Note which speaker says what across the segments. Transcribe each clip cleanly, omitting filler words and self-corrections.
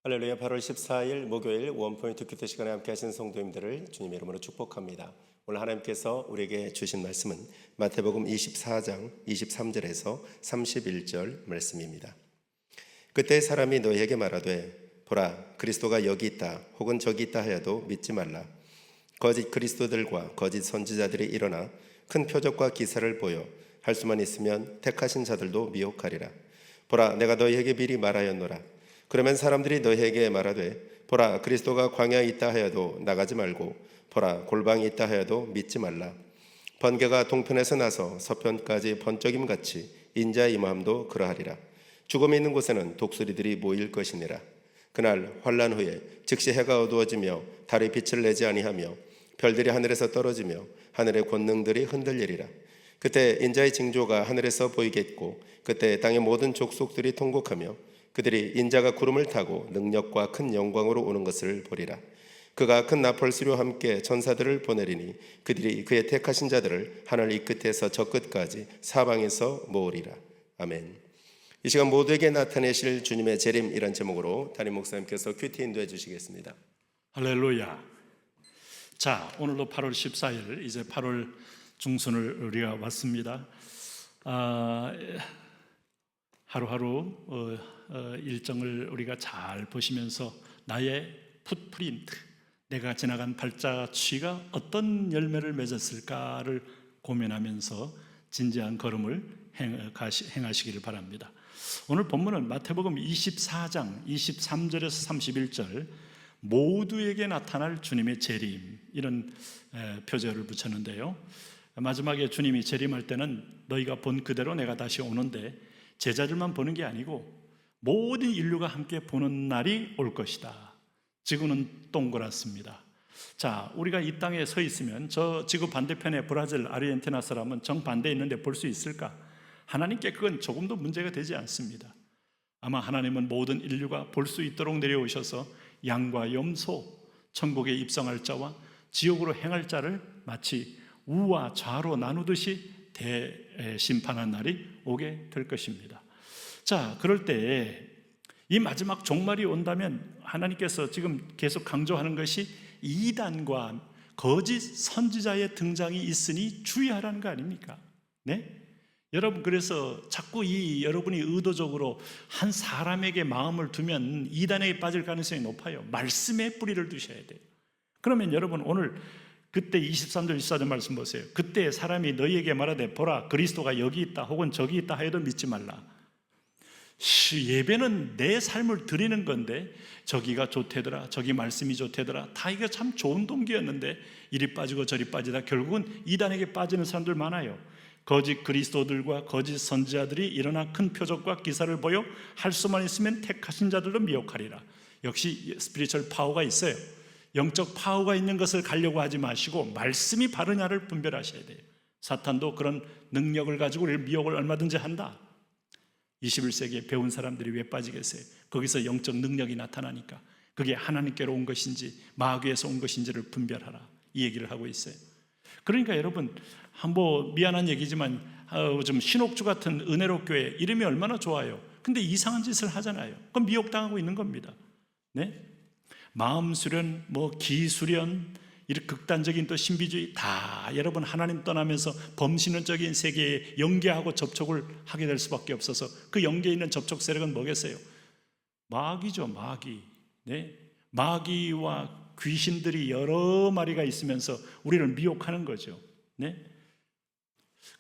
Speaker 1: 할렐루야. 8월 14일 목요일 원포인트 큐티 시간에 함께 하신 성도님들을 주님의 이름으로 축복합니다. 오늘 하나님께서 우리에게 주신 말씀은 마태복음 24장 23절에서 31절 말씀입니다. 그때 사람이 너희에게 말하되 보라 그리스도가 여기 있다 혹은 저기 있다 하여도 믿지 말라. 거짓 그리스도들과 거짓 선지자들이 일어나 큰 표적과 기사를 보여 할 수만 있으면 택하신 자들도 미혹하리라. 보라 내가 너희에게 미리 말하였노라. 그러면 사람들이 너희에게 말하되 보라 그리스도가 광야에 있다 하여도 나가지 말고 보라 골방에 있다 하여도 믿지 말라. 번개가 동편에서 나서 서편까지 번쩍임같이 인자의 임함도 그러하리라. 죽음이 있는 곳에는 독수리들이 모일 것이니라. 그날 환난 후에 즉시 해가 어두워지며 달이 빛을 내지 아니하며 별들이 하늘에서 떨어지며 하늘의 권능들이 흔들리리라. 그때 인자의 징조가 하늘에서 보이겠고 그때 땅의 모든 족속들이 통곡하며 그들이 인자가 구름을 타고 능력과 큰 영광으로 오는 것을 보리라. 그가 큰 나팔소리와 함께 천사들을 보내리니 그들이 그의 택하신 자들을 하늘 이 끝에서 저 끝까지 사방에서 모으리라. 아멘. 이 시간 모두에게 나타내실 주님의 재림이란 제목으로 담임 목사님께서 큐티 인도해 주시겠습니다.
Speaker 2: 할렐루야. 자, 오늘도 8월 14일 이제 8월 중순을 우리가 왔습니다. 하루하루 일정을 우리가 잘 보시면서 나의 풋프린트, 내가 지나간 발자취가 어떤 열매를 맺었을까를 고민하면서 진지한 걸음을 행하시기를 바랍니다. 오늘 본문은 마태복음 24장 23절에서 31절 모두에게 나타날 주님의 재림, 이런 표제를 붙였는데요. 마지막에 주님이 재림할 때는 너희가 본 그대로 내가 다시 오는데 제자들만 보는 게 아니고 모든 인류가 함께 보는 날이 올 것이다. 지구는 동그랗습니다. 자, 우리가 이 땅에 서 있으면 저 지구 반대편에 브라질, 아르헨티나 사람은 정반대에 있는데 볼 수 있을까? 하나님께 그건 조금도 문제가 되지 않습니다. 아마 하나님은 모든 인류가 볼 수 있도록 내려오셔서 양과 염소, 천국에 입성할 자와 지옥으로 행할 자를 마치 우와 좌로 나누듯이 대심판한 날이 오게 될 것입니다. 자, 그럴 때 이 마지막 종말이 온다면 하나님께서 지금 계속 강조하는 것이 이단과 거짓 선지자의 등장이 있으니 주의하라는 거 아닙니까? 네? 여러분, 그래서 자꾸 여러분이 의도적으로 한 사람에게 마음을 두면 이단에 빠질 가능성이 높아요. 말씀에 뿌리를 두셔야 돼요. 그러면 여러분 오늘 그때 23절 24절 말씀 보세요. 그때 사람이 너희에게 말하되 보라 그리스도가 여기 있다 혹은 저기 있다 하여도 믿지 말라. 예배는 내 삶을 드리는 건데 저기가 좋대더라, 저기 말씀이 좋대더라, 다 이게 참 좋은 동기였는데 이리 빠지고 저리 빠지다 결국은 이단에게 빠지는 사람들 많아요. 거짓 그리스도들과 거짓 선지자들이 일어나 큰 표적과 기사를 보여 할 수만 있으면 택하신 자들도 미혹하리라. 역시 스피리추얼 파워가 있어요. 영적 파워가 있는 것을 가려고 하지 마시고 말씀이 바르냐를 분별하셔야 돼요. 사탄도 그런 능력을 가지고 우리를 미혹을 얼마든지 한다. 21세기에 배운 사람들이 왜 빠지겠어요? 거기서 영적 능력이 나타나니까 그게 하나님께로 온 것인지 마귀에서 온 것인지를 분별하라, 이 얘기를 하고 있어요. 그러니까 여러분, 한번 미안한 얘기지만 좀 신옥주 같은 은혜로 교회 이름이 얼마나 좋아요. 근데 이상한 짓을 하잖아요. 그럼 미혹당하고 있는 겁니다. 네? 마음 수련, 기수련, 이렇게 극단적인 또 신비주의 다 여러분 하나님 떠나면서 범신론적인 세계에 연계하고 접촉을 하게 될 수밖에 없어서 그 연계에 있는 접촉 세력은 뭐겠어요? 마귀죠, 마귀. 네? 마귀와 귀신들이 여러 마리가 있으면서 우리를 미혹하는 거죠. 네?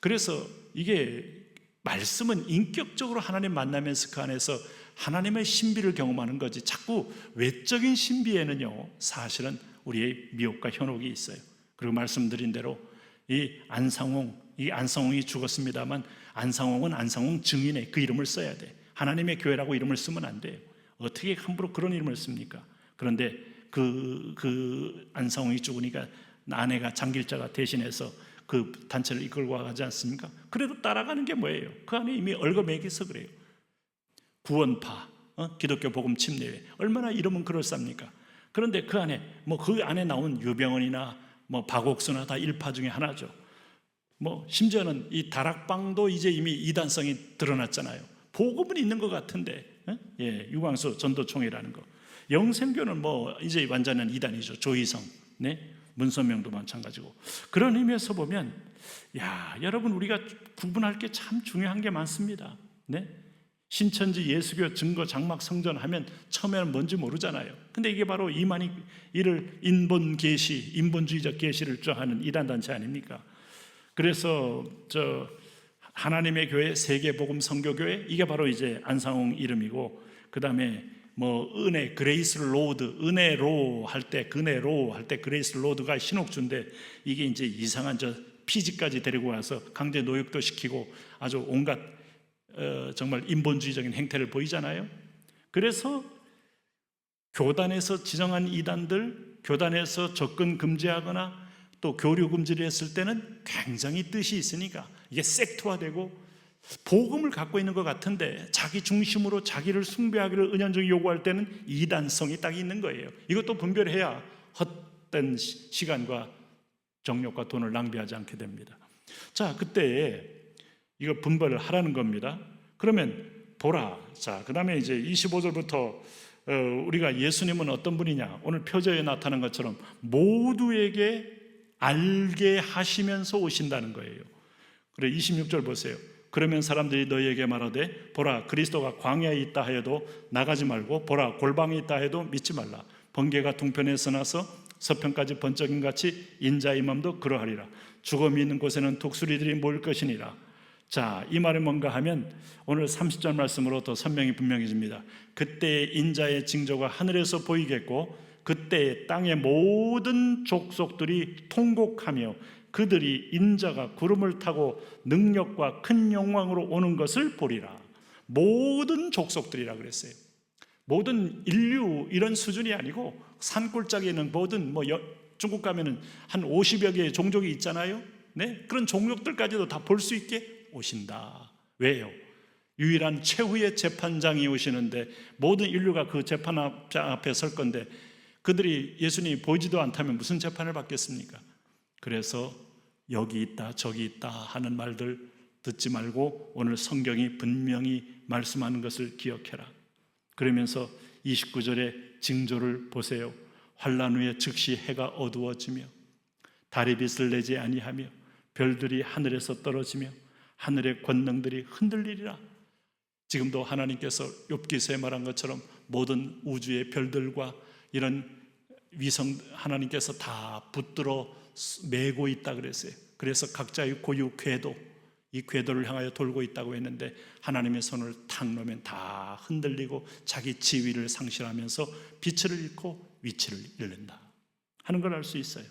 Speaker 2: 그래서 이게 말씀은 인격적으로 하나님 만나면서 그 안에서 하나님의 신비를 경험하는 거지, 자꾸 외적인 신비에는요 사실은 우리의 미혹과 현혹이 있어요. 그리고 말씀드린 대로 이 안상홍이 죽었습니다만 안상홍은 안상홍 증인의 그 이름을 써야 돼. 하나님의 교회라고 이름을 쓰면 안 돼요. 어떻게 함부로 그런 이름을 씁니까? 그런데 그 안상홍이 죽으니까 아내가 장길자가 대신해서 그 단체를 이끌고 가지 않습니까? 그래도 따라가는 게 뭐예요? 그 안에 이미 얽어매기서 그래요. 구원파, 기독교 복음 침례회, 얼마나 이름은 그럴싸합니까? 그런데 그 안에 나온 유병헌이나 박옥수나 다 일파 중에 하나죠. 심지어는 이 다락방도 이제 이미 이단성이 드러났잖아요. 복음은 있는 것 같은데, 유광수 전도총회라는 거. 영생교는 뭐 이제 완전한 이단이죠. 조희성, 네, 문선명도 마찬가지고. 그런 의미에서 보면, 야, 여러분, 우리가 구분할 게 참 중요한 게 많습니다. 네, 신천지 예수교 증거 장막 성전 하면 처음에는 뭔지 모르잖아요. 근데 이게 바로 이만희 이를 인본 계시, 인본주의적 계시를 주장하는 이단 단체 아닙니까? 그래서 하나님의 교회, 세계복음 선교교회, 이게 바로 이제 안상홍 이름이고, 그 다음에 뭐 은혜, 그레이스 로드, 은혜로 할 때, 그네로 할 때 그레이스 로드가 신옥주인데, 이게 이제 이상한 피지까지 데리고 와서 강제 노역도 시키고 아주 온갖 정말 인본주의적인 행태를 보이잖아요. 그래서 교단에서 지정한 이단들, 교단에서 접근 금지하거나 또 교류 금지를 했을 때는 굉장히 뜻이 있으니까 이게 섹트화되고 복음을 갖고 있는 것 같은데 자기 중심으로 자기를 숭배하기를 은연중에 요구할 때는 이단성이 딱 있는 거예요. 이것도 분별해야 헛된 시간과 정력과 돈을 낭비하지 않게 됩니다. 자, 그때 이거 분별을 하라는 겁니다. 그러면 보라. 자, 그 다음에 이제 25절부터 우리가 예수님은 어떤 분이냐, 오늘 표저에 나타난 것처럼 모두에게 알게 하시면서 오신다는 거예요. 그래, 26절 보세요. 그러면 사람들이 너희에게 말하되 보라, 그리스도가 광야에 있다 하여도 나가지 말고 보라, 골방에 있다 해도 믿지 말라. 번개가 동편에서 나서 서편까지 번쩍임 같이 인자의 맘도 그러하리라. 죽음이 있는 곳에는 독수리들이 모일 것이니라. 자, 이 말이 뭔가 하면 오늘 30절 말씀으로 더 선명히 분명해집니다. 그때 인자의 징조가 하늘에서 보이겠고 그때 땅의 모든 족속들이 통곡하며 그들이 인자가 구름을 타고 능력과 큰 영광으로 오는 것을 보리라. 모든 족속들이라 그랬어요. 모든 인류 이런 수준이 아니고 산골짜기에 있는 모든 중국 가면은 한 50여 개의 종족이 있잖아요. 네, 그런 종족들까지도 다 볼 수 있게 오신다. 왜요? 유일한 최후의 재판장이 오시는데 모든 인류가 그 재판장 앞에 설 건데 그들이 예수님이 보이지도 않다면 무슨 재판을 받겠습니까? 그래서 여기 있다 저기 있다 하는 말들 듣지 말고 오늘 성경이 분명히 말씀하는 것을 기억해라. 그러면서 29절의 징조를 보세요. 환난 후에 즉시 해가 어두워지며 달이 빛을 내지 아니하며 별들이 하늘에서 떨어지며 하늘의 권능들이 흔들리리라. 지금도 하나님께서 욥기서에 말한 것처럼 모든 우주의 별들과 이런 위성 하나님께서 다 붙들어 메고 있다 그랬어요. 그래서 각자의 고유 궤도, 이 궤도를 향하여 돌고 있다고 했는데 하나님의 손을 탁 놓으면 다 흔들리고 자기 지위를 상실하면서 빛을 잃고 위치를 잃는다 하는 걸 알 수 있어요.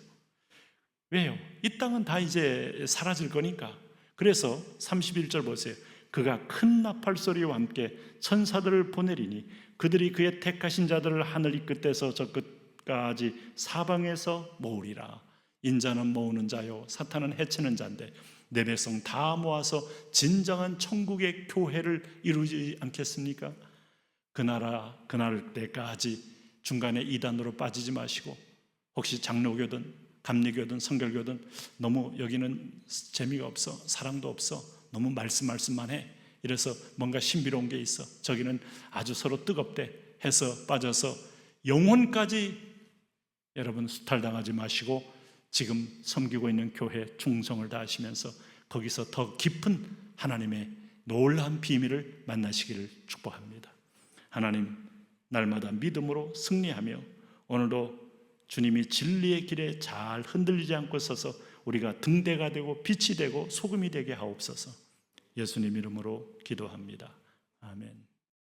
Speaker 2: 왜요? 이 땅은 다 이제 사라질 거니까. 그래서 31절 보세요. 그가 큰 나팔 소리와 함께 천사들을 보내리니 그들이 그의 택하신 자들을 하늘 이 끝에서 저 끝까지 사방에서 모으리라. 인자는 모으는 자요 사탄은 해치는 자인데 내 백성 다 모아서 진정한 천국의 교회를 이루지 않겠습니까? 그 나라 그날 때까지 중간에 이단으로 빠지지 마시고 혹시 장로교든 감리교든 성결교든 너무 여기는 재미가 없어, 사랑도 없어, 너무 말씀만 해, 이래서 뭔가 신비로운 게 있어, 저기는 아주 서로 뜨겁대 해서 빠져서 영혼까지 여러분 수탈당하지 마시고 지금 섬기고 있는 교회 충성을 다하시면서 거기서 더 깊은 하나님의 놀라운 비밀을 만나시기를 축복합니다. 하나님, 날마다 믿음으로 승리하며 오늘도 주님이 진리의 길에 잘 흔들리지 않고 서서 우리가 등대가 되고 빛이 되고 소금이 되게 하옵소서. 예수님 이름으로 기도합니다. 아멘.